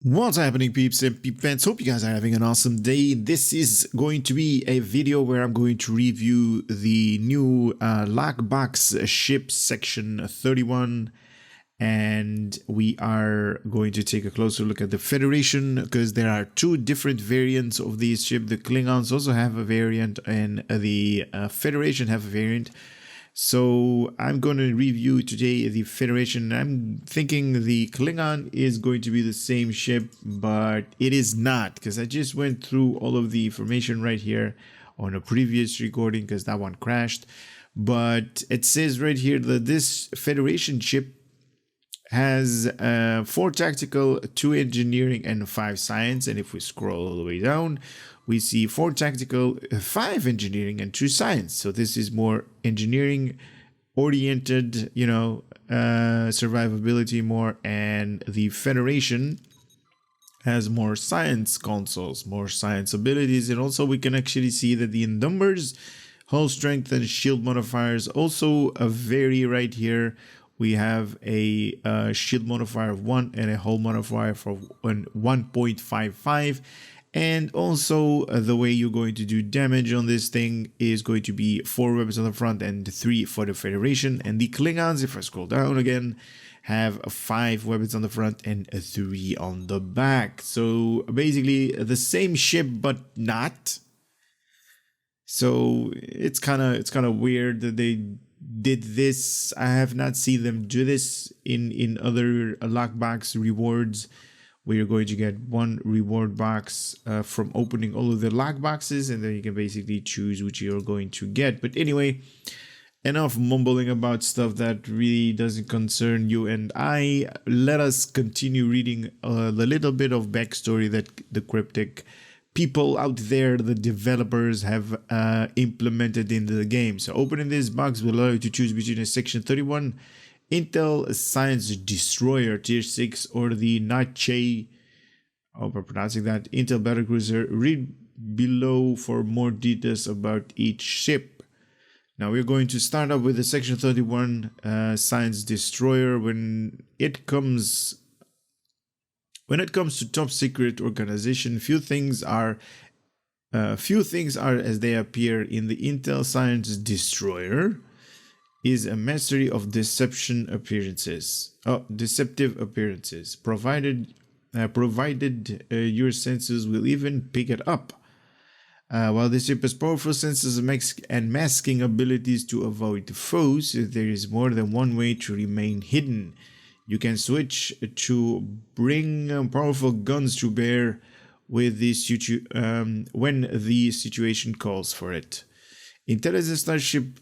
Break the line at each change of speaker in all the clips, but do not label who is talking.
What's happening, peeps and peep fans? Hope you guys are having an awesome day. This is going to be a video where I'm going to review the new lockbox ship section 31, and we are going to take a closer look at the Federation because there are two different variants of these ships. The Klingons also have a variant, and the Federation have a variant. So I'm going to review today the Federation. I'm thinking the Klingon is going to be the same ship, but it is not, because I just went through all of the information right here on a previous recording because that one crashed. But it says right here that this Federation ship has 4 tactical, 2 engineering, and 5 science. And if we scroll all the way down, we see 4 tactical, 5 engineering, and 2 science. So this is more engineering oriented, survivability more. And the Federation has more science consoles, more science abilities. And also we can actually see that the numbers, hull strength, and shield modifiers also vary right here. We have a shield modifier of 1 and a hull modifier for 1.55. And also the way you're going to do damage on this thing is going to be 4 weapons on the front and 3 for the Federation. And the Klingons, if I scroll down again, have 5 weapons on the front and 3 on the back. So basically the same ship, but not. So it's kind of weird that they did this. I have not seen them do this in other lockbox rewards, where you're going to get 1 reward box from opening all of the lockboxes, and then you can basically choose which you're going to get. But anyway, enough mumbling about stuff that really doesn't concern you and I. Let us continue reading the little bit of backstory that the Cryptic people out there, the developers, have implemented into the game. So opening this box will allow you to choose between a Section 31 Intel Science Destroyer Tier 6 or the Nache, hope I'm pronouncing that, Intel Battlecruiser. Read below for more details about each ship. Now we're going to start up with the Section 31 Science Destroyer. When it comes to top secret organization, few things are as they appear. In the Intel Science Destroyer is a mastery of deceptive appearances, provided your senses will even pick it up. While this ship has powerful senses and masking abilities to avoid foes, there is more than one way to remain hidden. You can switch to bring powerful guns to bear with when the situation calls for it. Intelligence Starship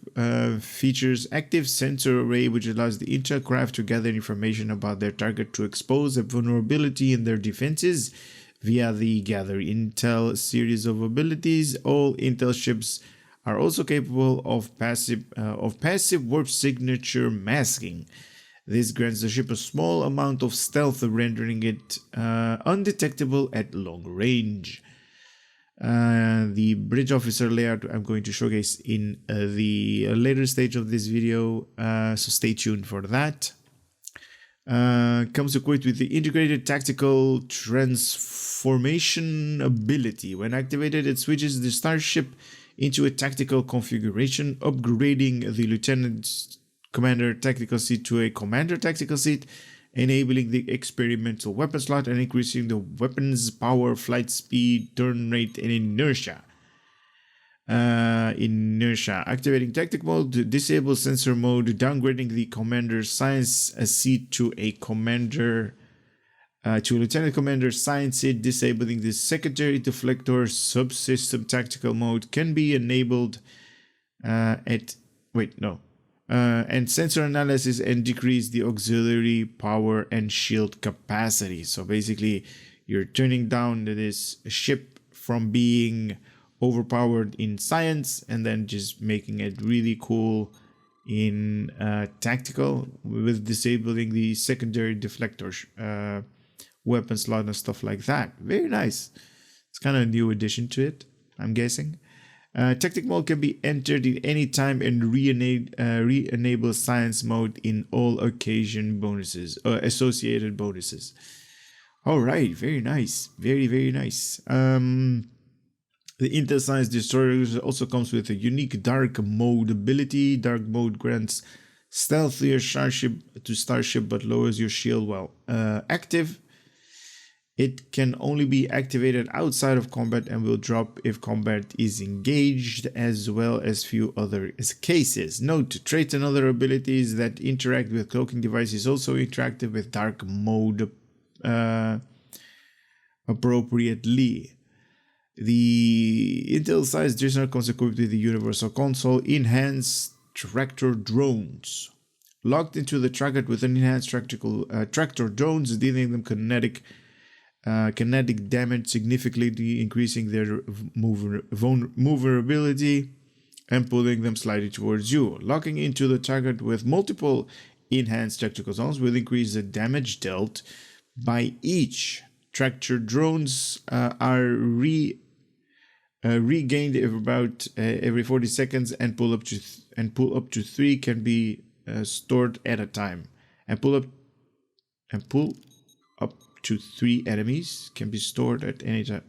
features active sensor array, which allows the Intel craft to gather information about their target to expose a vulnerability in their defenses via the Gather Intel series of abilities. All Intel ships are also capable of passive warp signature masking. This grants the ship a small amount of stealth, rendering it undetectable at long range. The bridge officer layout I'm going to showcase in the later stage of this video, so stay tuned for that. Comes equipped with the integrated tactical transformation ability. When activated, it switches the starship into a tactical configuration, upgrading the lieutenant's commander tactical seat to a commander tactical seat, enabling the experimental weapon slot and increasing the weapon's power, flight speed, turn rate, and inertia. Activating tactic mode disables sensor mode, downgrading the commander's science seat to a lieutenant commander science seat. Disabling the secondary deflector subsystem tactical mode can be enabled and sensor analysis, and decrease the auxiliary power and shield capacity. So basically you're turning down this ship from being overpowered in science and then just making it really cool in tactical, with disabling the secondary deflector weapon slot and stuff like that. Very nice. It's kind of a new addition to it, I'm guessing. Tactic mode can be entered at any time and re-enable science mode in all occasion bonuses, associated bonuses. All right, very nice, very nice. The Intel Science Destroyer also comes with a unique dark mode ability. Dark mode grants stealthier starship but lowers your shield while active. It can only be activated outside of combat and will drop if combat is engaged, as well as few other cases. Note, traits and other abilities that interact with cloaking devices also interactive with dark mode appropriately. The Intel Size Destroyer comes equipped with the Universal Console, enhanced tractor drones. Locked into the tracker with an enhanced tractor drones, dealing them kinetic damage, significantly increasing their maneuverability and pulling them slightly towards you. Locking into the target with multiple enhanced tactical zones will increase the damage dealt by each. Tractor drones are regained about every 40 seconds and pull up to 3 can be stored at a time. And pull up to 3 enemies can be stored at any time.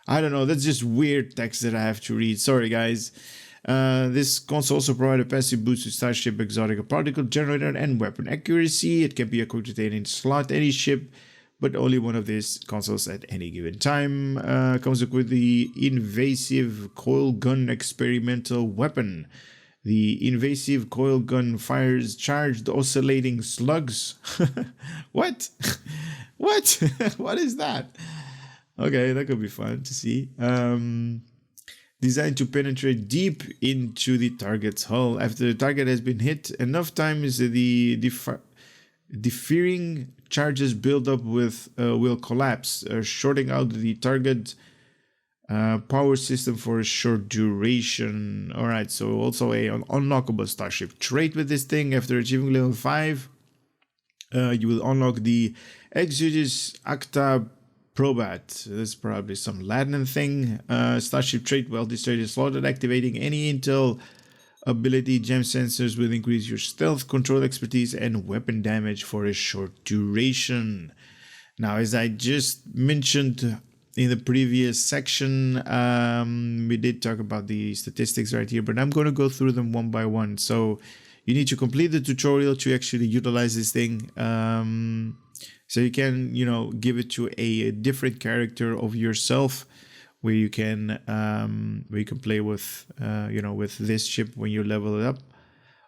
I don't know. That's just weird text that I have to read. Sorry, guys. This console also provides a passive boost to starship exotic particle generator and weapon accuracy. It can be equipped with any slot, any ship, but only one of these consoles at any given time. Comes with the invasive coil gun experimental weapon. The invasive coil gun fires charged oscillating slugs. What? What? What is that? Okay, that could be fun to see. Designed to penetrate deep into the target's hull. After the target has been hit enough times, the differing charges build up will collapse, shorting out the target power system for a short duration. Alright, so also an unlockable starship trait with this thing. After achieving level 5, you will unlock the Exodus Acta Probat. That's probably some Latin thing. Starship trait, well destroyed is slotted. Activating any intel ability, gem sensors will increase your stealth, control expertise, and weapon damage for a short duration. Now, as I just mentioned in the previous section, we did talk about the statistics right here, but I'm going to go through them one by one. So you need to complete the tutorial to actually utilize this thing. So you can, give it to a different character of yourself, where you can play with, with this ship when you level it up.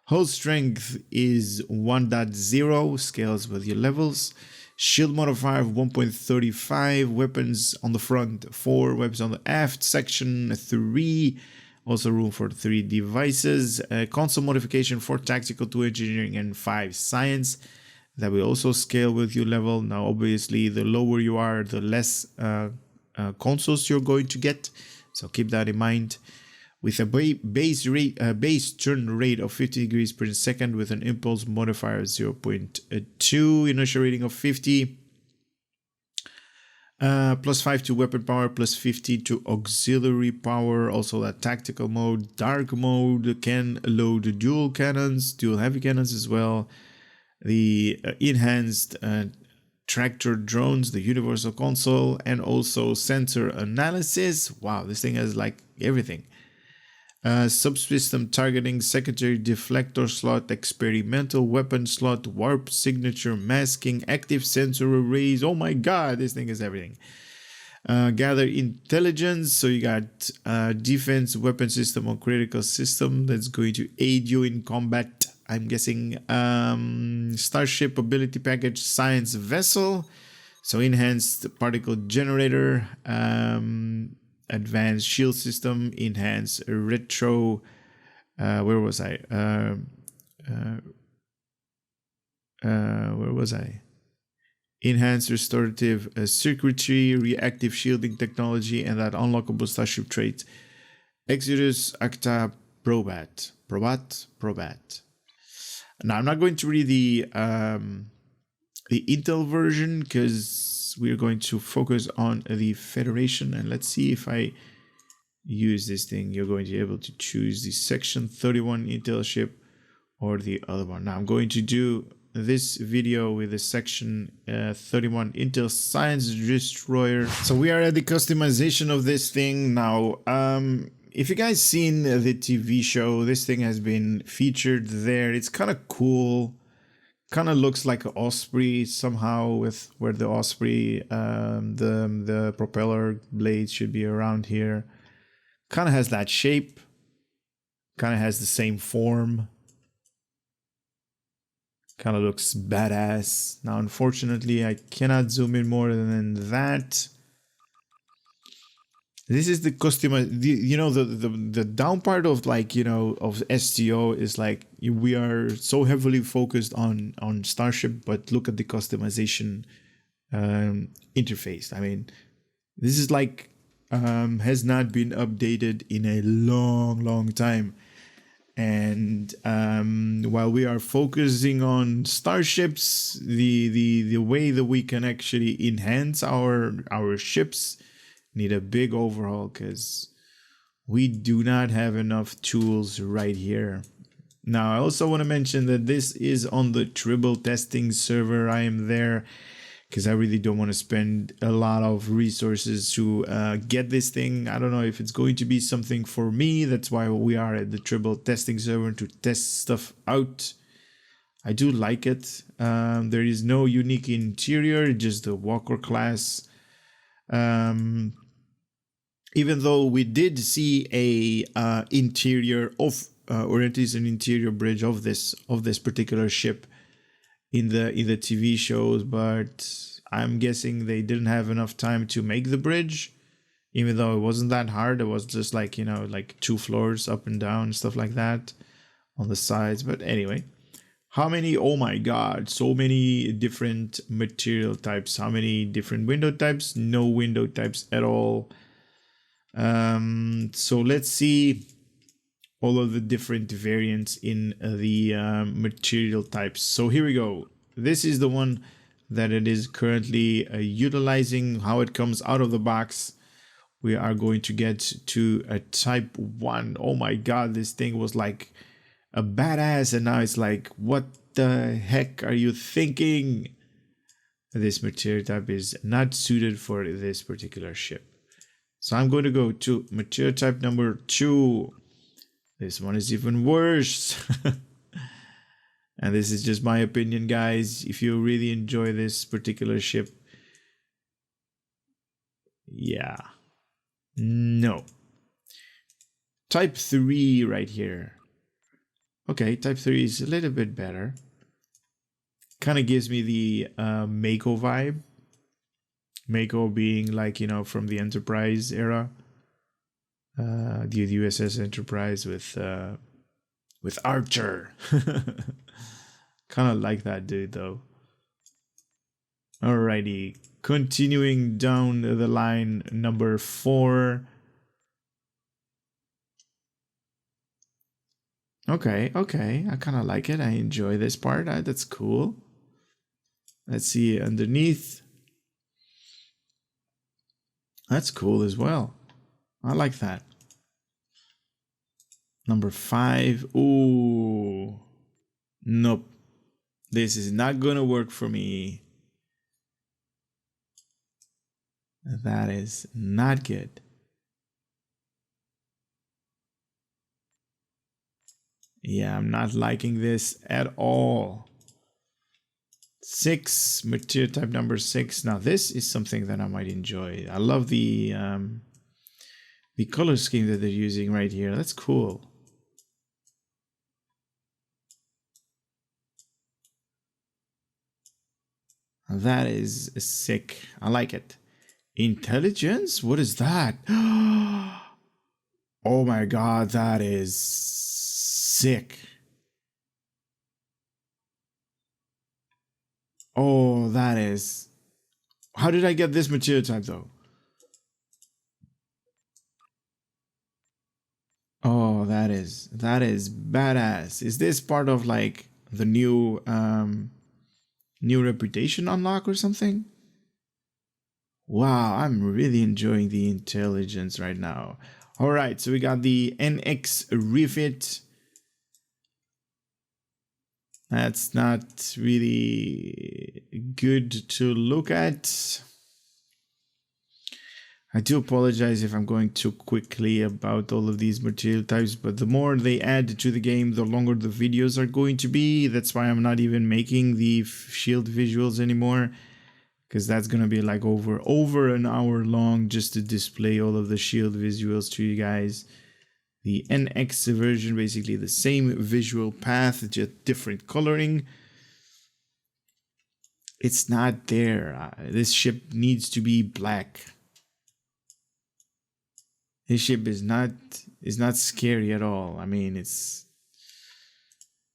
Hull strength is 1.0, scales with your levels. Shield modifier of 1.35, weapons on the front 4, weapons on the aft section 3, also room for 3 devices. Console modification for tactical, 2 engineering, and 5 science. That will also scale with your level. Now, obviously, the lower you are, the less consoles you're going to get, so keep that in mind. With a base turn rate of 50 degrees per second with an impulse modifier of 0.2, inertia rating of 50, plus 5 to weapon power, plus 50 to auxiliary power. Also that tactical mode. Dark mode can load dual heavy cannons as well. The enhanced tractor drones, the universal console, and also sensor analysis. Wow, this thing has like everything. Subsystem targeting, secondary deflector slot, experimental weapon slot, warp signature masking, active sensor arrays. Oh my god, this thing is everything. Gather intelligence, so you got defense weapon system or critical system that's going to aid you in combat, I'm guessing. Starship ability package, science vessel, so enhanced particle generator, advanced shield system, enhanced retro, where was I? Enhanced restorative circuitry, reactive shielding technology, and that unlockable starship trait, Exodus Acta Probat. Now, I'm not going to read the Intel version because we're going to focus on the Federation. And let's see if I use this thing. You're going to be able to choose the Section 31 Intel ship or the other one. Now, I'm going to do this video with the section 31 Intel Science Destroyer. So we are at the customization of this thing now. If you guys seen the TV show, this thing has been featured there. It's kind of cool. Kind of looks like an Osprey somehow, with where the Osprey, the propeller blades should be around here. Kind of has that shape. Kind of has the same form. Kind of looks badass. Now, unfortunately, I cannot zoom in more than that. This is the customer. The down part of, like, of STO is like we are so heavily focused on Starship, but look at the customization interface. I mean, this is like has not been updated in a long time. And while we are focusing on starships, the way that we can actually enhance our ships need a big overhaul, because we do not have enough tools right here. Now, I also want to mention that this is on the Tribble testing server. I am there because I really don't want to spend a lot of resources to get this thing. I don't know if it's going to be something for me. That's why we are at the Tribble testing server, to test stuff out. I do like it. There is no unique interior, just the Walker class. Even though we did see a interior of, or it is an interior bridge of this particular ship in the TV shows, but I'm guessing they didn't have enough time to make the bridge, even though it wasn't that hard. It was just like, like 2 floors up and down, stuff like that on the sides. But anyway, how many? Oh my god, so many different material types. How many different window types? No window types at all. So let's see all of the different variants in the material types. So here we go. This is the one that it is currently utilizing. How it comes out of the box. We are going to get to a type 1. Oh my god, this thing was like a badass, and now it's like, what the heck are you thinking? This material type is not suited for this particular ship. So I'm going to go to material type number 2. This one is even worse. And this is just my opinion, guys. If you really enjoy this particular ship, yeah, no. Type 3 right here. Okay, type 3 is a little bit better. Kind of gives me the Mako vibe. Mako being like, from the Enterprise era. The USS Enterprise with Archer. Kind of like that dude, though. Alrighty, continuing down the line, number 4. Okay, I kind of like it. I enjoy this part. That's cool. Let's see underneath. That's cool as well. I like that. Number 5. Ooh. Nope. This is not gonna work for me. That is not good. Yeah, I'm not liking this at all. 6, material type number 6. Now this is something that I might enjoy. I love the color scheme that they're using right here. That's cool. That is sick. I like it. Intelligence? What is that? Oh my god, that is sick. Oh, that is... How did I get this material type, though? Oh, that is badass. Is this part of, like, the new reputation unlock or something? Wow, I'm really enjoying the intelligence right now. All right, so we got the NX refit. That's not really good to look at. I do apologize if I'm going too quickly about all of these material types, but the more they add to the game, the longer the videos are going to be. That's why I'm not even making the shield visuals anymore, because that's going to be like over an hour long just to display all of the shield visuals to you guys. The NX version, basically the same visual path, just different coloring. It's not there. This ship needs to be black. This ship is not scary at all. I mean, it's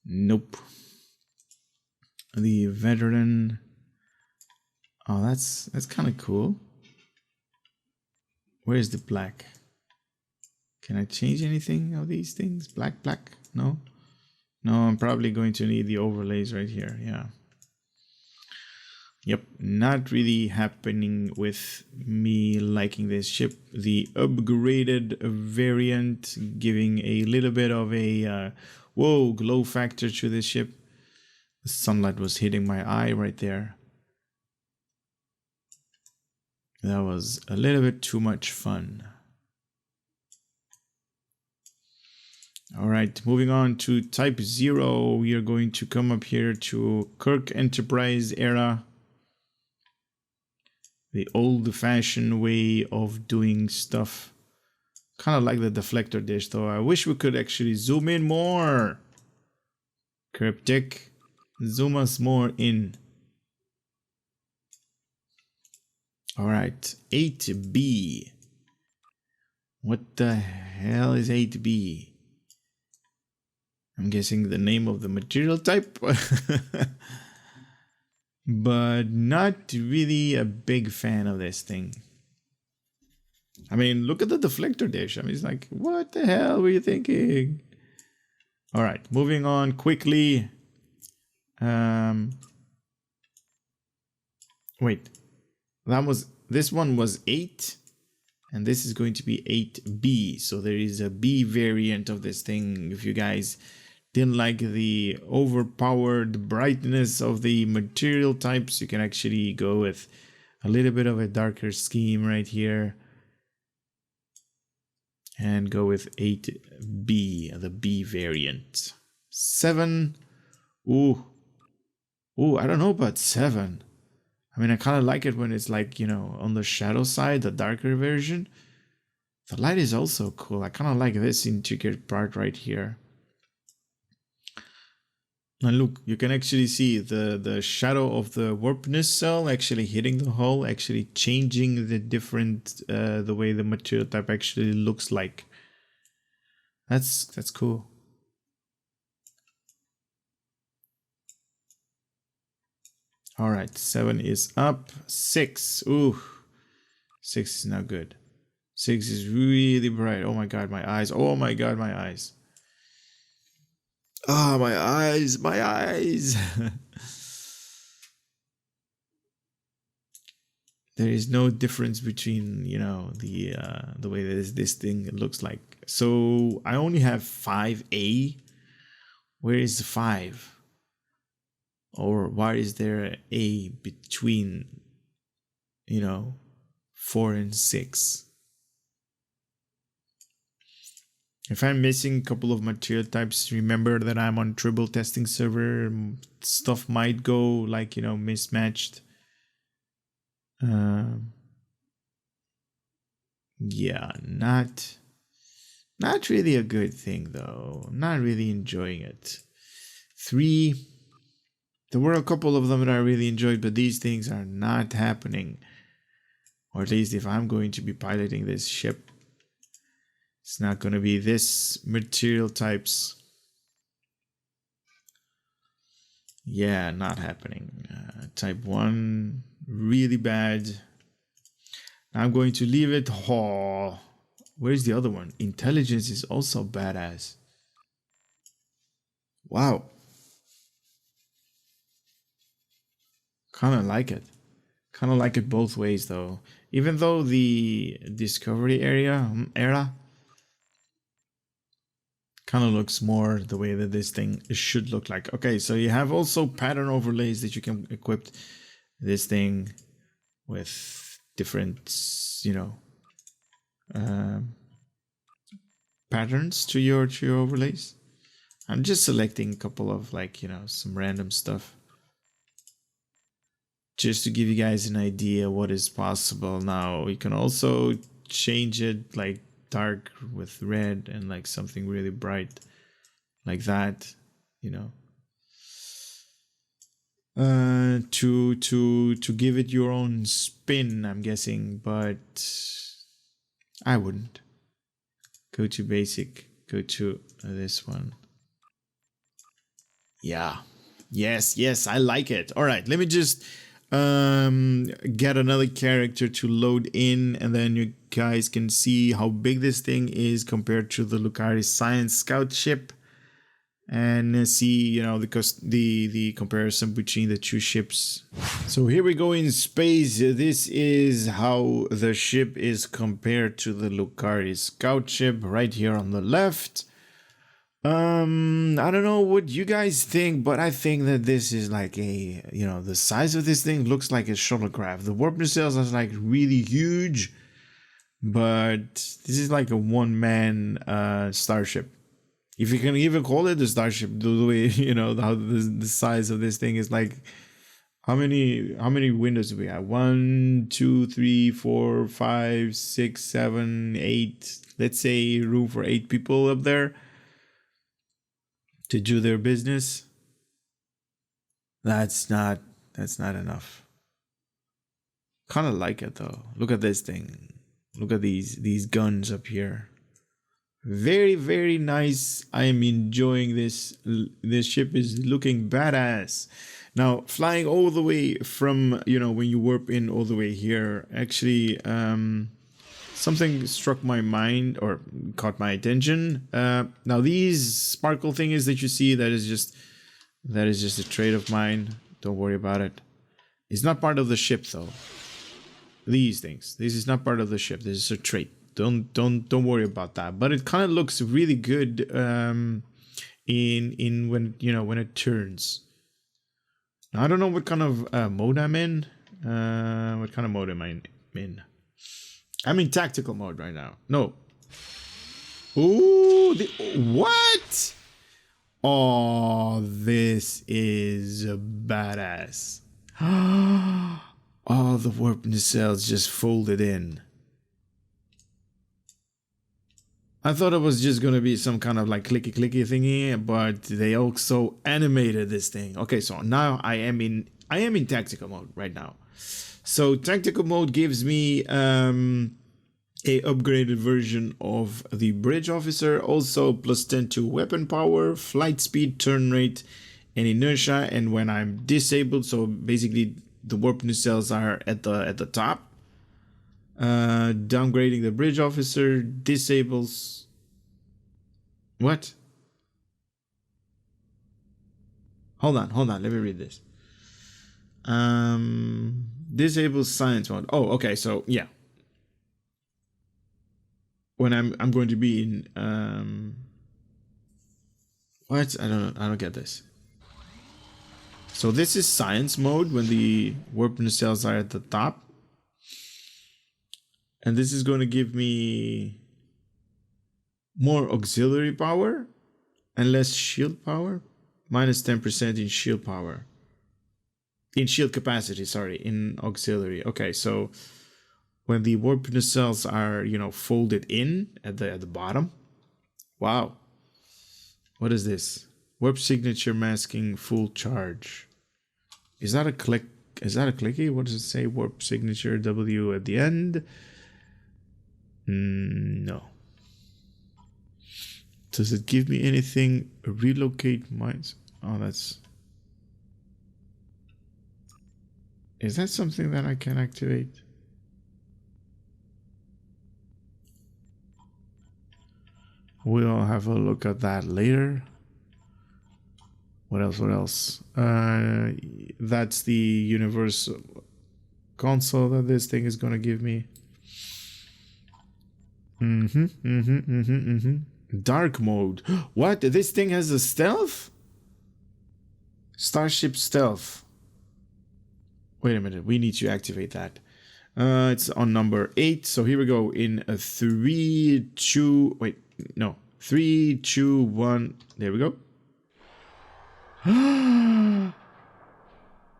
nope. The veteran. Oh, that's kind of cool. Where's the black? Can I change anything of these things? Black. No. No, I'm probably going to need the overlays right here. Yeah. Yep, not really happening with me liking this ship. The upgraded variant giving a little bit of a whoa glow factor to this ship. The sunlight was hitting my eye right there. That was a little bit too much fun. All right, moving on to Type 0. We are going to come up here to Kirk Enterprise era. The old-fashioned way of doing stuff. Kind of like the deflector dish, though. I wish we could actually zoom in more. Cryptic, zoom us more in. All right, 8B. What the hell is 8B? I'm guessing the name of the material type. But not really a big fan of this thing. I mean, look at the deflector dish. I mean, it's like, what the hell were you thinking? All right, moving on quickly. Wait, this one was 8, and this is going to be 8B. So there is a B variant of this thing. If you guys didn't like the overpowered brightness of the material types, you can actually go with a little bit of a darker scheme right here and go with 8B, the B variant. 7, ooh, I don't know about 7. I mean, I kind of like it when it's like, you know, on the shadow side, the darker version. The light is also cool. I kind of like this intricate part right here. And look, you can actually see the shadow of the warpness cell actually hitting the hull, actually changing the different, the way the material type actually looks like. That's cool. All right, 7 is up. 6, ooh, 6 is not good. 6 is really bright. Oh my god, my eyes. Oh my god, my eyes. Oh, my eyes, my eyes. There is no difference between, you know, the way that this thing looks like. So I only have 5A. Where is the 5? Or why is there an A between, you know, 4 and 6? If I'm missing a couple of material types, remember that I'm on triple testing server. Stuff might go like, you know, mismatched. Yeah, not really a good thing though. Not really enjoying it. 3. There were a couple of them that I really enjoyed, but these things are not happening. Or at least if I'm going to be piloting this ship, it's not going to be this material types. Yeah, not happening. Type 1, really bad. I'm going to leave it. Oh, where's the other one? Intelligence is also badass. Wow. Kind of like it. Kind of like it both ways though. Even though the Discovery era Kind of looks more the way that this thing should look like. Okay, so you have also pattern overlays that you can equip this thing with different, you know, patterns to your overlays. I'm just selecting a couple of, like, you know, some random stuff just to give you guys an idea what is possible. Now you can also change it like dark with red and like something really bright like that, you know, to give it your own spin, I'm guessing, but I wouldn't. Go to basic, go to this one. Yeah, yes, I like it. All right, let me just get another character to load in, and then you guys can see how big this thing is compared to the Lucari Science Scout ship, and see, you know, the comparison between the two ships. So here we go in space. This is how the ship is compared to the Lucari Scout ship right here on the left. I don't know what you guys think, but I think that this is like a, you know, the size of this thing looks like a shuttlecraft. The warp nacelles are like really huge, but this is like a one-man starship. If you can even call it a starship, the way, you know, how the size of this thing is. Like, how many windows do we have? 1, 2, 3, 4, 5, 6, 7, 8. Let's say room for 8 people up there to do their business. That's not enough. Kind of like it though. Look at this thing. Look at these guns up here. Very, very nice. I am enjoying this. This ship is looking badass. Now, flying all the way from, you know, when you warp in all the way here, actually, something struck my mind or caught my attention. Now these sparkle thingies that you see, that is just a trait of mine. Don't worry about it. It's not part of the ship though. These things. This is not part of the ship. This is a trait. Don't worry about that. But it kind of looks really good in when, you know, when it turns. Now, I don't know what kind of mode I'm in. What kind of mode am I in? I'm in tactical mode right now. No. Ooh, what? Oh, this is badass. Oh, the warp nacelles just folded in. I thought it was just gonna be some kind of like clicky thingy, but they also animated this thing. Okay, so now I am in tactical mode right now. So tactical mode gives me a upgraded version of the bridge officer, also +10 to weapon power, flight speed, turn rate, and inertia. And when I'm disabled, so basically the warp nacelles are at the top. Downgrading the bridge officer disables. What? Hold on. Let me read this. Disables science mode. Oh, okay. So yeah. When I'm going to be in what? I don't get this. So this is science mode when the warp nacelles are at the top. And this is going to give me more auxiliary power and less shield power. Minus 10% in shield power. In shield capacity, sorry, in auxiliary. Okay, so when the warp nacelles are, you know, folded in at the bottom. Wow. What is this? Warp signature masking full charge. Is that a click? Is that a clicky? What does it say? Warp signature W at the end. No. Does it give me anything? Relocate mines? Oh, that's... Is that something that I can activate? We'll have a look at that later. What else? That's the universal console that this thing is going to give me. Dark mode. What? This thing has a stealth? Starship stealth. Wait a minute. We need to activate that. It's on number 8. So here we go. In a 3, 2... Wait. No. 3, 2, 1. There we go.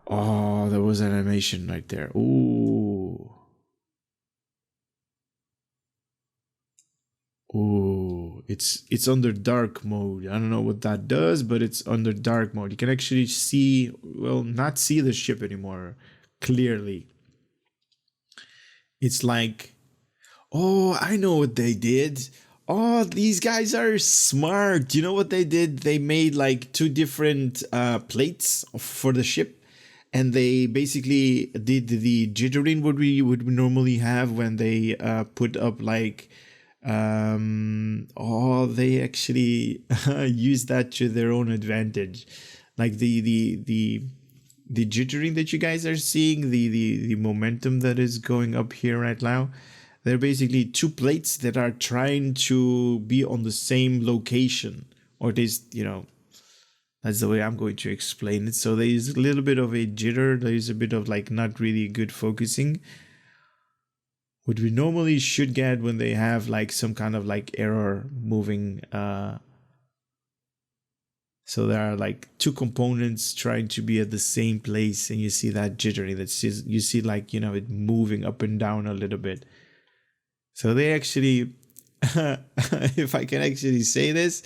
Oh, there was an animation right there. Ooh. Ooh, it's under dark mode. I don't know what that does, but it's under dark mode. You can actually see, well, not see the ship anymore clearly. It's like, oh, I know what they did. Oh, these guys are smart. You know what they did? They made like 2 different plates for the ship, and they basically did the jittering what we would normally have when they put up like they actually use that to their own advantage. Like the jittering that you guys are seeing, the momentum that is going up here right now. They're basically 2 plates that are trying to be on the same location, or this, you know, that's the way I'm going to explain it. So there is a little bit of a jitter. There is a bit of like not really good focusing, what we normally should get when they have like some kind of like error moving. So there are like 2 components trying to be at the same place, and you see that jittering. That's just, you see like, you know, it moving up and down a little bit. So they actually, if I can actually say this,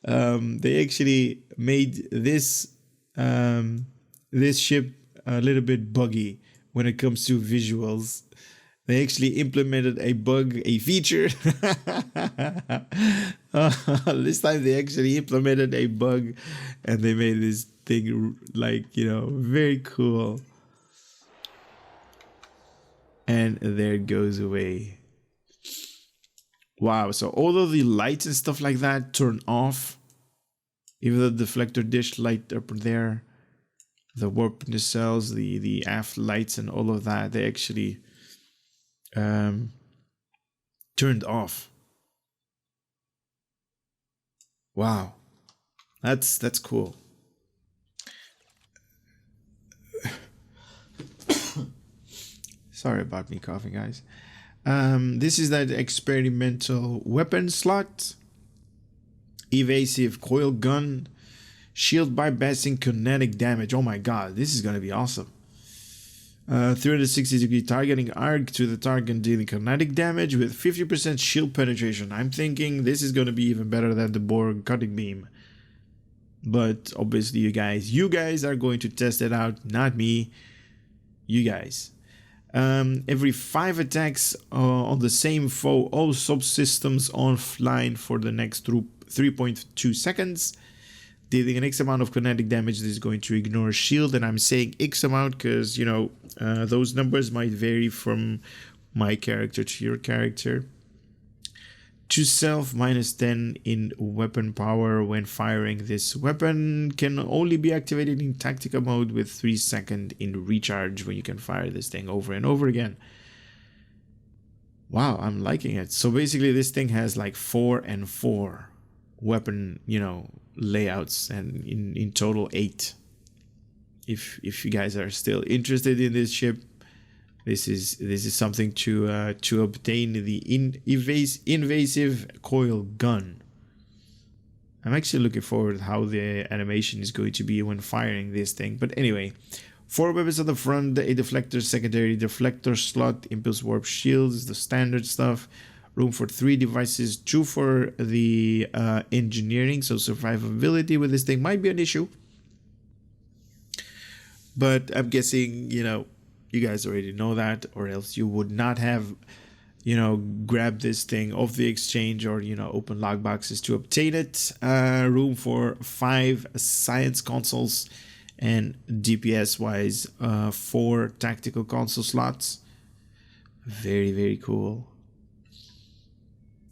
they actually made this this ship a little bit buggy when it comes to visuals. They actually implemented a bug, a feature. This time they actually implemented a bug, and they made this thing like, you know, very cool. And there it goes away. Wow, so all of the lights and stuff like that turn off. Even the deflector dish light up there, the warp nacelles, the aft lights and all of that, they actually turned off. Wow, that's cool. Sorry about me coughing, guys. This is that experimental weapon slot. Evasive coil gun. Shield bypassing kinetic damage. Oh my god, this is gonna be awesome. 360-degree targeting arc to the target, dealing kinetic damage with 50% shield penetration. I'm thinking this is gonna be even better than the Borg cutting beam. But obviously you guys are going to test it out, not me. You guys. Every 5 attacks on the same foe, all subsystems offline for the next 3.2 seconds, dealing an X amount of kinetic damage that is going to ignore shield. And I'm saying X amount because, you know, those numbers might vary from my character to your character. To self, -10 in weapon power when firing. This weapon can only be activated in tactical mode with 3 seconds in recharge when you can fire this thing over and over again. Wow, I'm liking it. So basically this thing has like 4 and 4 weapon, you know, layouts, and in total 8. If you guys are still interested in this ship, this is something to obtain the invasive coil gun. I'm actually looking forward to how the animation is going to be when firing this thing. But anyway, 4 weapons on the front, a deflector, secondary deflector slot, impulse warp shields, the standard stuff. Room for 3 devices, 2 for the engineering, so survivability with this thing might be an issue. But I'm guessing, you know, you guys already know that, or else you would not have, you know, grabbed this thing off the exchange or, you know, open log boxes to obtain it. Room for 5 science consoles, and DPS wise 4 tactical console slots. Very, very cool.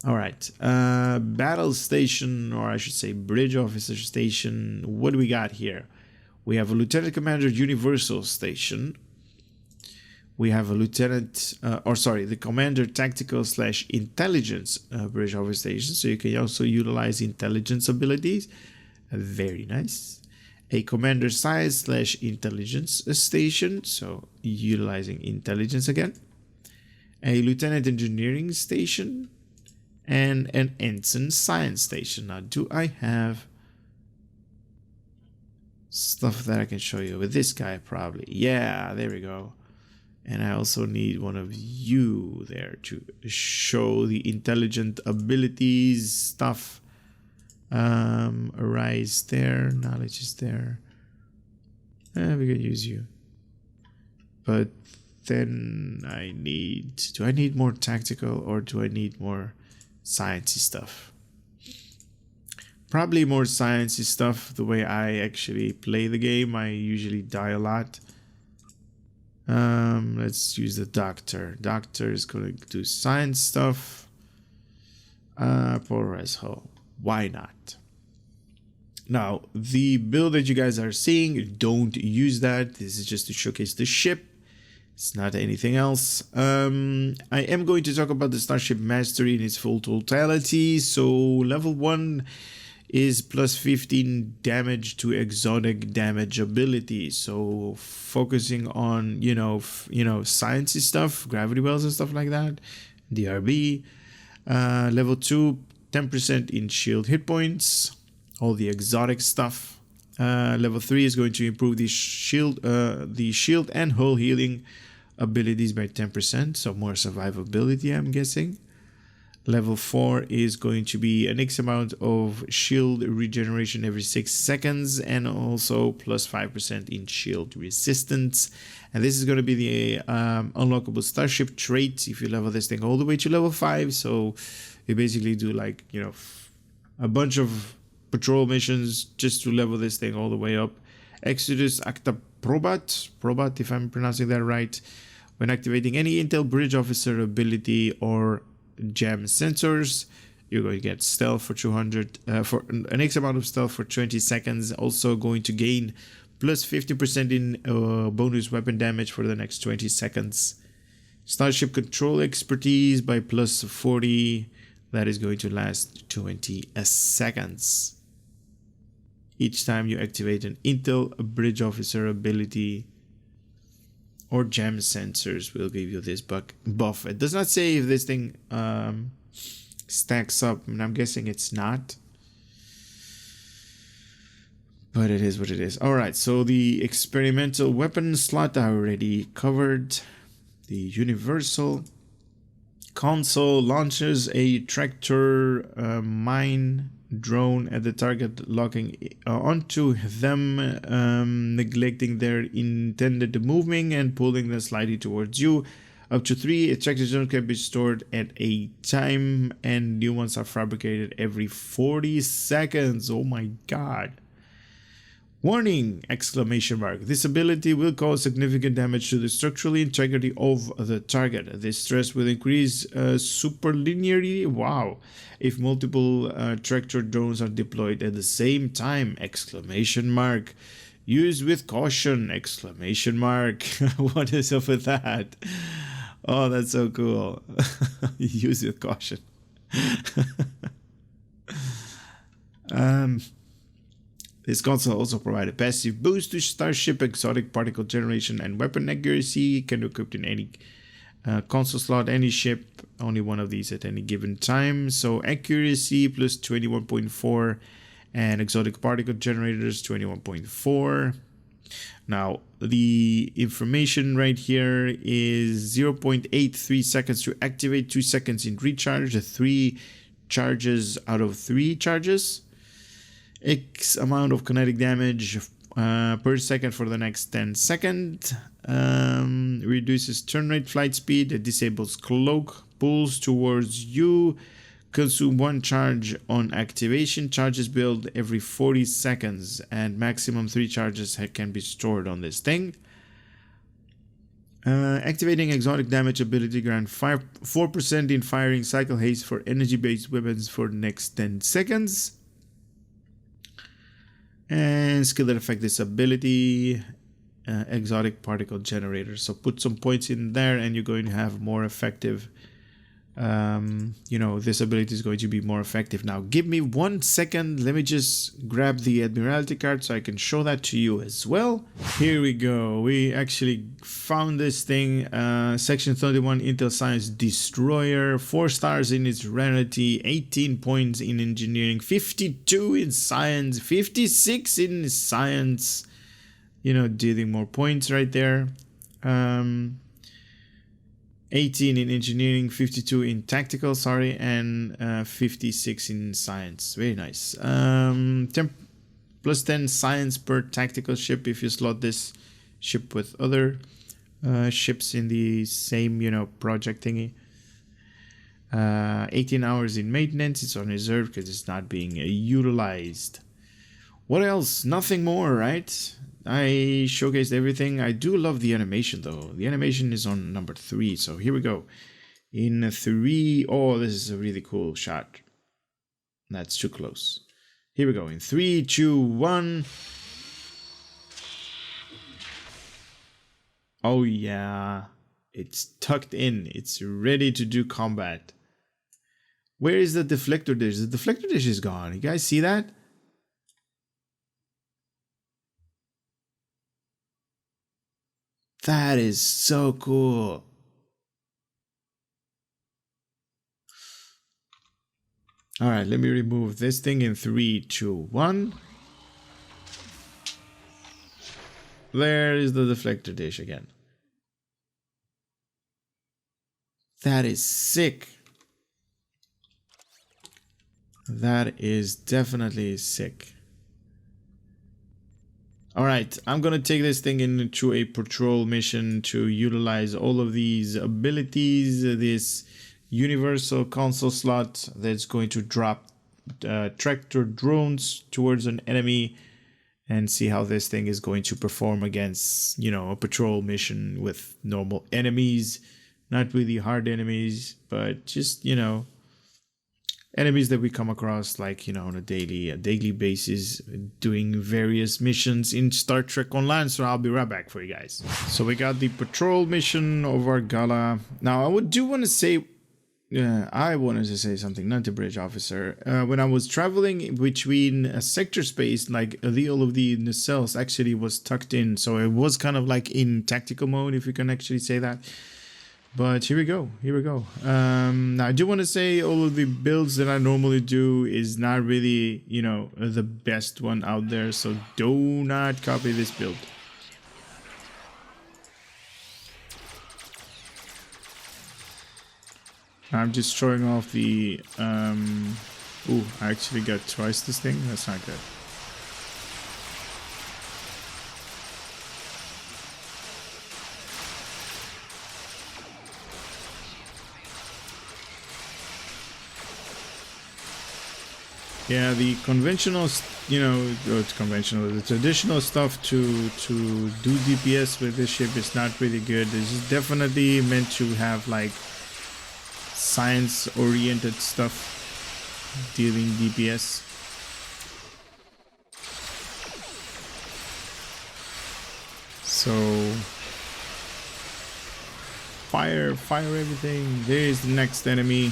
All right, battle station, or I should say bridge officer station. What do we got here? We have a Lieutenant Commander Universal Station. We have a lieutenant, the commander tactical / intelligence bridge over station. So you can also utilize intelligence abilities. Very nice. A commander science / intelligence station. So utilizing intelligence again. A lieutenant engineering station. And an ensign science station. Now, do I have stuff that I can show you with this guy? Probably. Yeah, there we go. And I also need one of you there to show the intelligent abilities stuff. Arise there, knowledge is there. We could use you. But then do I need more tactical or do I need more sciencey stuff? Probably more sciencey stuff. The way I actually play the game, I usually die a lot. Let's use the doctor. Doctor is going to do science stuff. Polarized hull. Why not? Now, the build that you guys are seeing, don't use that. This is just to showcase the ship. It's not anything else. I am going to talk about the Starship Mastery in its full totality. So, level 1 is plus 15 damage to exotic damage ability. So focusing on sciencey stuff, gravity wells and stuff like that. DRB. Level 2, 10% in shield hit points, all the exotic stuff. Level 3 is going to improve the shield and hull healing abilities by 10%, so more survivability, I'm guessing. Level 4 is going to be an X amount of shield regeneration every 6 seconds and also plus 5% in shield resistance. And this is going to be the unlockable starship trait if you level this thing all the way to level 5. So you basically do a bunch of patrol missions just to level this thing all the way up. Exodus Acta Probat, if I'm pronouncing that right. When activating any Intel Bridge Officer ability or jam sensors, you're going to get stealth for 200 for an X amount of stealth for 20 seconds. Also going to gain plus 50% in bonus weapon damage for the next 20 seconds. Starship control expertise by plus 40. That is going to last 20 seconds. Each time you activate an Intel Bridge Officer ability or jam sensors will give you this buff. It does not say if this thing stacks up, and I'm guessing it's not. But it is what it is. Alright, so the experimental weapon slot I already covered. The universal console launches a tractor mine drone at the target, locking onto them, neglecting their intended moving and pulling them slightly towards you. Up to 3 tractor drones can be stored at a time, and new ones are fabricated every 40 seconds. Oh my god. Warning! Exclamation mark. This ability will cause significant damage to the structural integrity of the target. This stress will increase superlinearly. Wow. If multiple tractor drones are deployed at the same time. Exclamation mark. Use with caution. Exclamation mark. What is up with that? Oh, that's so cool. Use with caution. This console also provides a passive boost to Starship exotic particle generation and weapon accuracy. Can be equipped in any console slot, any ship. Only one of these at any given time. So accuracy plus 21.4 and exotic particle generators 21.4. Now the information right here is 0.83 seconds to activate, 2 seconds in recharge, 3 charges out of 3 charges. X amount of kinetic damage per second for the next 10 seconds. Reduces turn rate, flight speed, disables cloak, pulls towards you, consume 1 charge on activation, charges build every 40 seconds, and maximum 3 charges can be stored on this thing. Activating exotic damage ability grant 4% in firing cycle haste for energy-based weapons for the next 10 seconds. And skill that affect this ability. exotic particle generator. So put some points in there and you're going to have more effective, you know, this ability is going to be more effective. Now give me 1 second, let me just grab the Admiralty card so I can show that to you as well. Here we go, we actually found this thing, Section 31 Intel Science Destroyer, 4 stars in its rarity, 18 points in engineering, 52 in science, 56 in science, you know, dealing more points right there. 18 in engineering, 52 in tactical, sorry, and 56 in science. Very nice. 10 plus 10 science per tactical ship if you slot this ship with other ships in the same, you know, project thingy. 18 hours in maintenance. It's on reserve because it's not being utilized. What else? Nothing more, right? I showcased everything. I do love the animation though. The animation is on number 3. So here we go. In 3, oh, this is a really cool shot. That's too close. Here we go. In 3, 2, 1. Oh yeah. It's tucked in. It's ready to do combat. Where is the deflector dish? The deflector dish is gone. You guys see that? That is so cool. All right, let me remove this thing in 3, 2, 1. There is the deflector dish again. That is sick. That is definitely sick. Alright, I'm gonna take this thing into a patrol mission to utilize all of these abilities, this universal console slot that's going to drop tractor drones towards an enemy and see how this thing is going to perform against, you know, a patrol mission with normal enemies, not really hard enemies, but just, you know, enemies that we come across, like, you know, on a daily basis, doing various missions in Star Trek Online. So I'll be right back for you guys. So we got the patrol mission over Gala. Now I do want to say, I wanted to say something, not the bridge officer. When I was traveling between a sector space, like all of the nacelles actually was tucked in, so it was kind of like in tactical mode, if you can actually say that. But here we go. Now I do want to say all of the builds that I normally do is not really, you know, the best one out there. So do not copy this build. I'm just showing off the, ooh, I actually got twice this thing. That's not good. Yeah, the conventional, you know, it's conventional. The traditional stuff to do DPS with this ship is not really good. This is definitely meant to have like science-oriented stuff dealing DPS. So fire everything. There is the next enemy.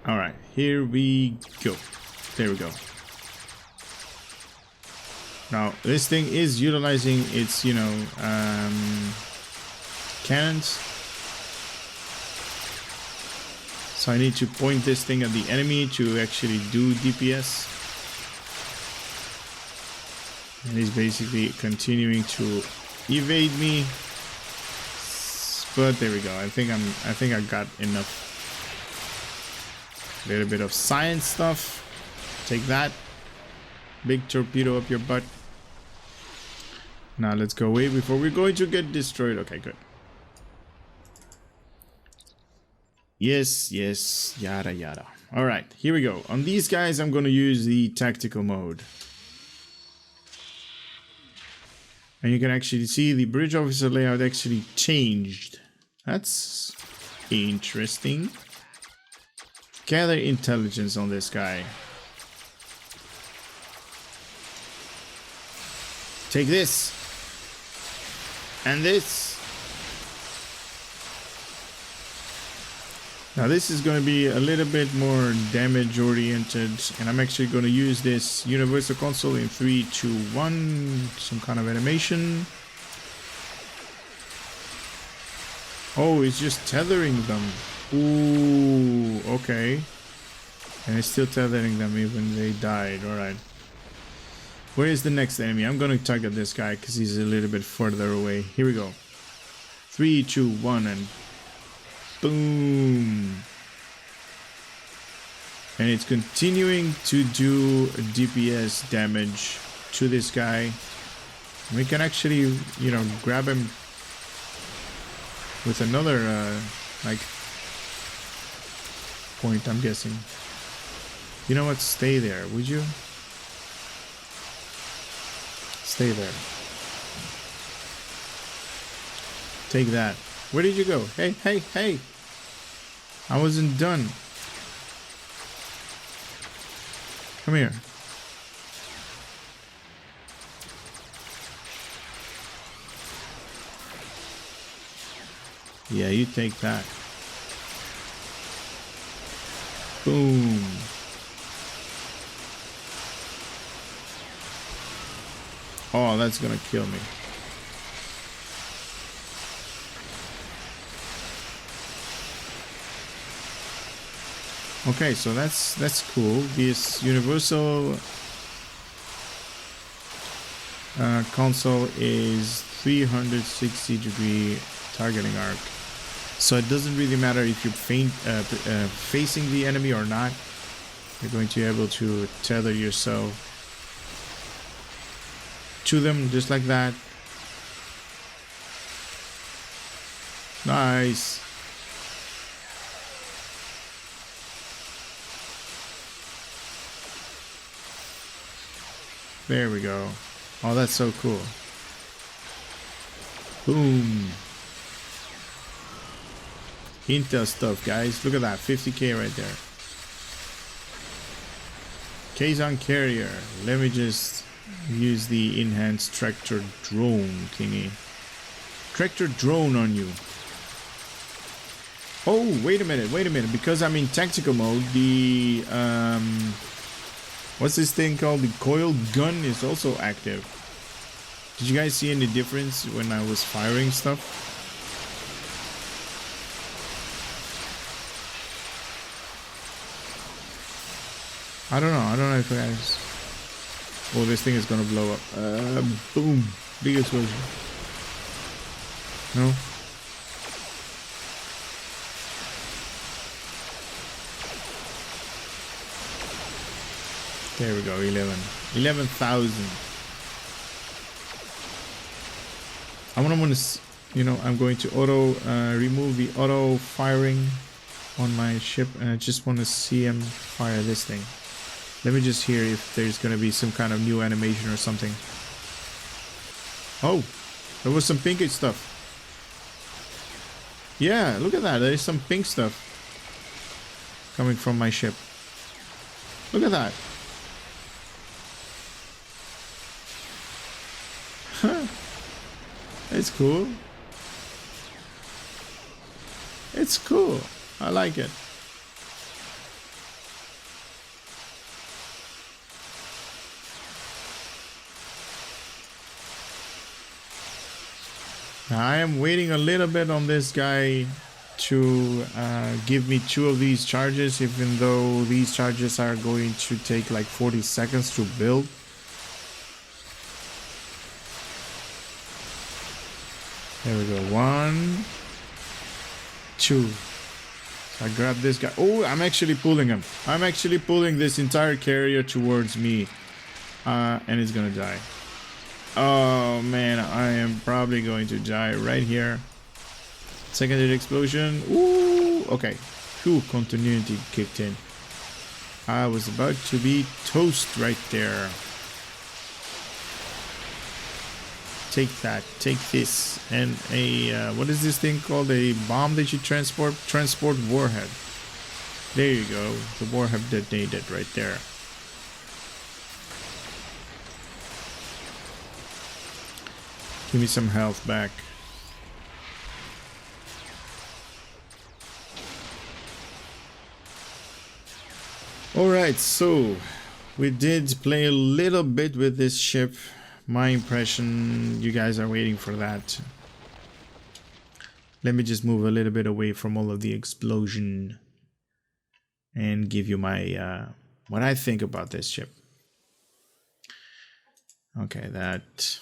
All right, here we go. There we go. Now this thing is utilizing its, you know, cannons. So I need to point this thing at the enemy to actually do DPS. And he's basically continuing to evade me. But there we go. I think I got enough. A little bit of science stuff. Take that. Big torpedo up your butt. Now let's go away before we're going to get destroyed. Okay, good. Yes, yada yada. Alright, here we go. On these guys, I'm going to use the tactical mode. And you can actually see the bridge officer layout actually changed. That's interesting. Gather intelligence on this guy. Take this. And this. Now this is going to be a little bit more damage oriented, and I'm actually going to use this universal console in 3, 2, 1, some kind of animation. Oh, it's just tethering them. Ooh, okay. And it's still tethering them even they died. Alright. Where is the next enemy? I'm going to target this guy because he's a little bit further away. Here we go. 3, 2, 1, and boom. And it's continuing to do DPS damage to this guy. We can actually, you know, grab him with another, like, point, I'm guessing. You know what? Stay there, would you? Stay there. Take that. Where did you go? Hey, hey, hey! I wasn't done. Come here. Yeah, you take that. Boom. Oh, that's gonna kill me. Okay, so that's cool. This universal console is 360-degree targeting arc, so it doesn't really matter if you're facing the enemy or not. You're going to be able to tether yourself to them just like that. Nice. There we go. Oh, that's so cool. Boom. Intel stuff, guys. Look at that. 50k right there. Kazon carrier. Let me just use the enhanced tractor drone thingy. Tractor drone on you. Oh, wait a minute. Because I'm in tactical mode, the what's this thing called? The coil gun is also active. Did you guys see any difference when I was firing stuff? I don't know if you guys... Oh, this thing is gonna blow up. Boom. Big explosion. No? There we go, 11,000. I'm going to remove the auto firing on my ship, and I just want to see him fire this thing. Let me just hear if there's going to be some kind of new animation or something. Oh, there was some pinkish stuff. Yeah, look at that. There is some pink stuff coming from my ship. Look at that. It's cool. It's cool. I like it. Now, I am waiting a little bit on this guy to give me 2 of these charges, even though these charges are going to take like 40 seconds to build. There we go. 1, 2. I grab this guy. Oh, I'm actually pulling him. I'm actually pulling this entire carrier towards me. And it's gonna die. Oh man, I am probably going to die right here. Secondary explosion. Ooh, okay. Phew, continuity kicked in. I was about to be toast right there. Take that, take this, and a what is this thing called? A bomb that you transport warhead. There you go, the warhead detonated right there. Give me some health back. Alright, so we did play a little bit with this ship. My impression, you guys are waiting for that. Let me just move a little bit away from all of the explosion and give you my what I think about this ship. Okay, that.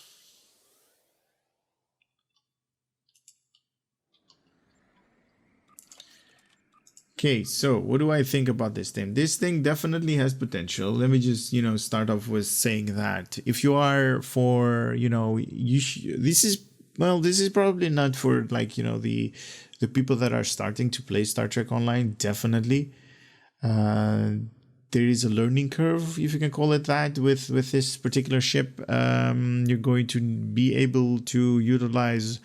Okay, so what do I think about this thing? This thing definitely has potential. Let me just, start off with saying that if you are for, this is probably not for like, the people that are starting to play Star Trek Online, definitely. There is a learning curve, if you can call it that, with this particular ship. You're going to be able to utilize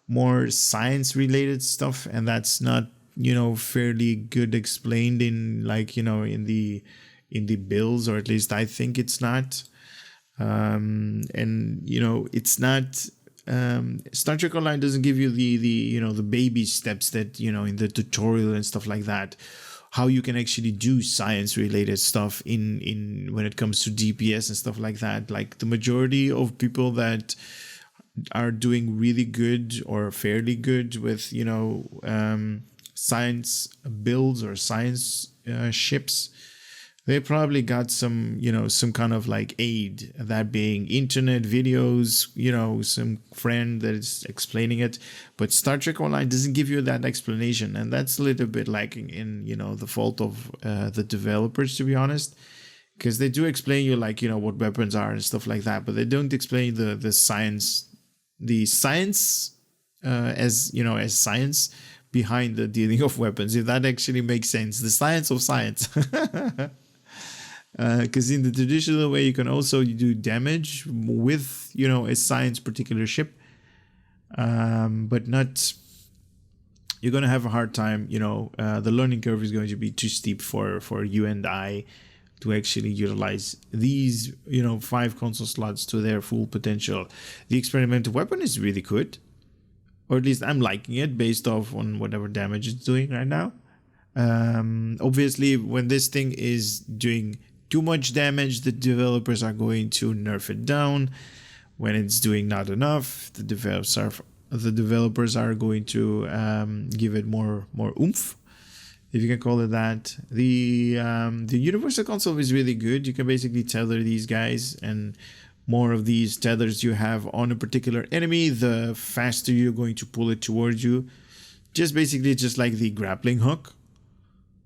more science related stuff, and that's not fairly good explained in like in the bills, or at least I think it's not. And it's not Star Trek Online doesn't give you the baby steps that in the tutorial and stuff like that, how you can actually do science related stuff in when it comes to DPS and stuff like that. Like the majority of people that are doing really good or fairly good with science builds or science ships, they probably got some some kind of like aid, that being internet videos, some friend that is explaining it. But Star Trek Online doesn't give you that explanation, and that's a little bit lacking in the fault of the developers, to be honest, because they do explain you like what weapons are and stuff like that, but they don't explain the science as as science behind the dealing of weapons, if that actually makes sense. The science of science. Because in the traditional way, you can also do damage with a science particular ship, but not. You're gonna have a hard time. The learning curve is going to be too steep for you and I to actually utilize these 5 console slots to their full potential. The experimental weapon is really good, or at least I'm liking it based off on whatever damage it's doing right now. Obviously, when this thing is doing too much damage, the developers are going to nerf it down. When it's doing not enough, the developers are going to give it more oomph, if you can call it that. The universal console is really good. You can basically tether these guys, and more of these tethers you have on a particular enemy, the faster you're going to pull it towards you. Just basically just like the grappling hook,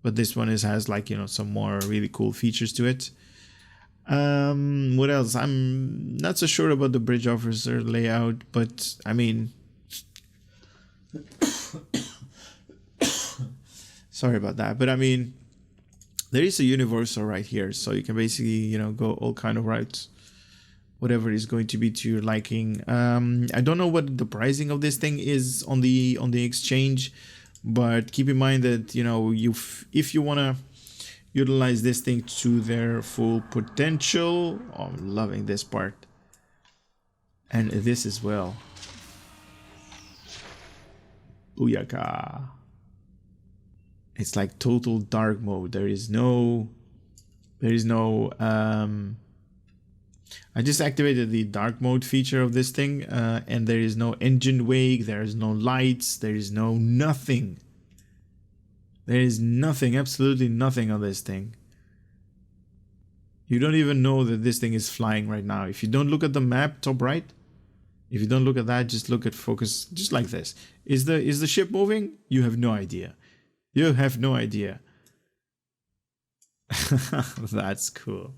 but this one has like some more really cool features to it. What else? I'm not so sure about the bridge officer layout, but I mean, sorry about that, but I mean, there is a universal right here, so you can basically go all kind of routes, whatever is going to be to your liking. I don't know what the pricing of this thing is on the exchange, but keep in mind that if you want to utilize this thing to their full potential. Oh, I'm loving this part, and this as well. Booyaka. It's like total dark mode. There is no I just activated the dark mode feature of this thing, and there is no engine wake, there is no lights, there is no nothing. There is nothing, absolutely nothing on this thing. You don't even know that this thing is flying right now. If you don't look at the map, top right, if you don't look at that, just look at focus, just like this. Is the ship moving? You have no idea. You have no idea. That's cool.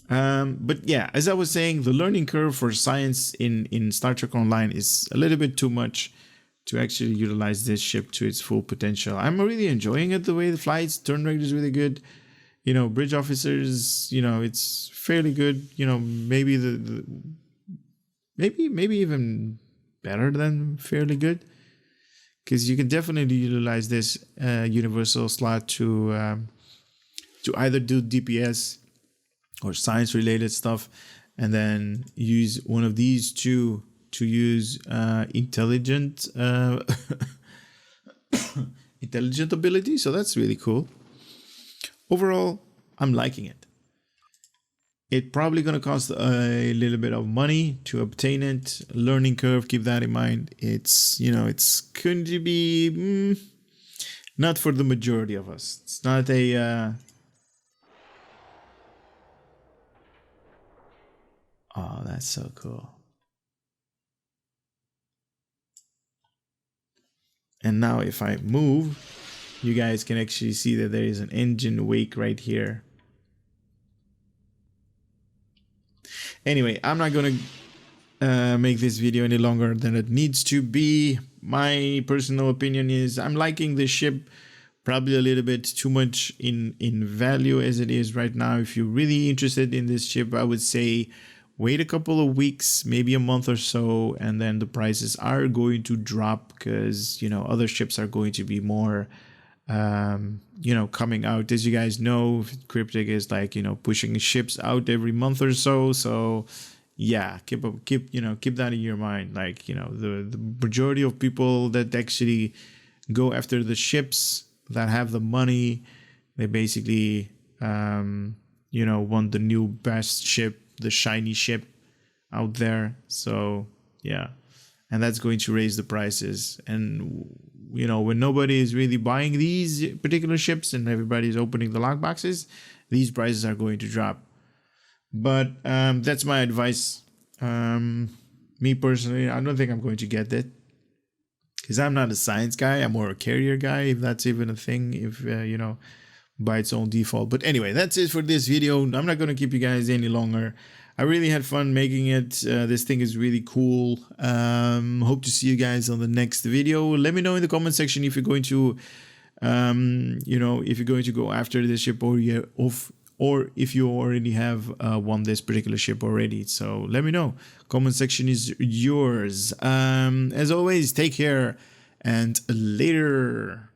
But yeah, as I was saying, the learning curve for science in Star Trek Online is a little bit too much to actually utilize this ship to its full potential. I'm really enjoying it, the way it flies. Turn rate is really good. Bridge officers, it's fairly good. Maybe maybe even better than fairly good, because you can definitely utilize this universal slot to either do DPS or science related stuff. and then use one of these two to use intelligent intelligent ability. So that's really cool. Overall, I'm liking it. It's probably going to cost a little bit of money to obtain it. Learning curve, keep that in mind. It's, you know, it's going to be not for the majority of us. It's not a... Oh, that's so cool. And now if I move, you guys can actually see that there is an engine wake right here. Anyway, I'm not going to make this video any longer than it needs to be. My personal opinion is I'm liking this ship probably a little bit too much in value as it is right now. If you're really interested in this ship, I would say wait a couple of weeks, maybe a month or so, and then the prices are going to drop because, you know, other ships are going to be more you know, coming out. As you guys know, Cryptic is like, you know, pushing ships out every month or so. So yeah, keep that in your mind. Like, you know, the majority of people that actually go after the ships that have the money, they basically you know, want the new best ship, the shiny ship out there. So yeah, and that's going to raise the prices. And you know, when nobody is really buying these particular ships and everybody's opening the lock boxes, these prices are going to drop. But that's my advice. Me personally, I don't think I'm going to get that because I'm not a science guy. I'm more a carrier guy, if that's even a thing, if you know, by its own default. But anyway, that's it for this video. I'm not going to keep you guys any longer. I really had fun making it. This thing is really cool. Hope to see you guys on the next video. Let me know in the comment section if you're going to, you know, if you're going to go after this ship or if you already have won this particular ship already. So let me know. Comment section is yours. As always, take care and later.